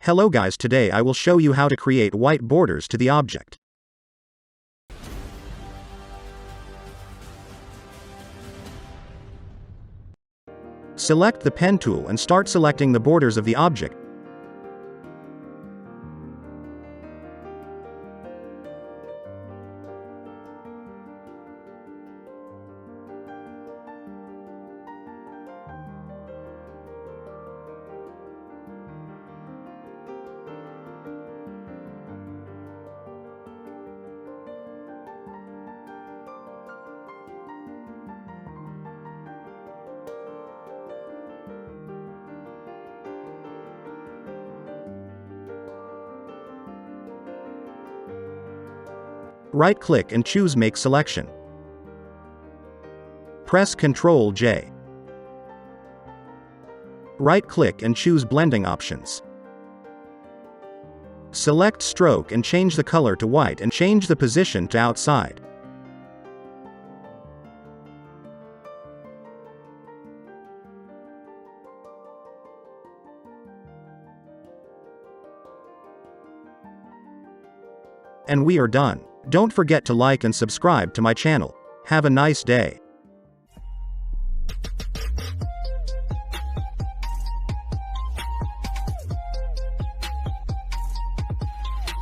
Hello guys, today I will show you how to create white borders to the object. Select the pen tool and start selecting the borders of the object. Right-click and choose Make Selection. Press Ctrl J. Right-click and choose Blending Options. Select Stroke and change the color to white and change the position to outside. And we are done. Don't forget to like and subscribe to my channel. Have a nice day.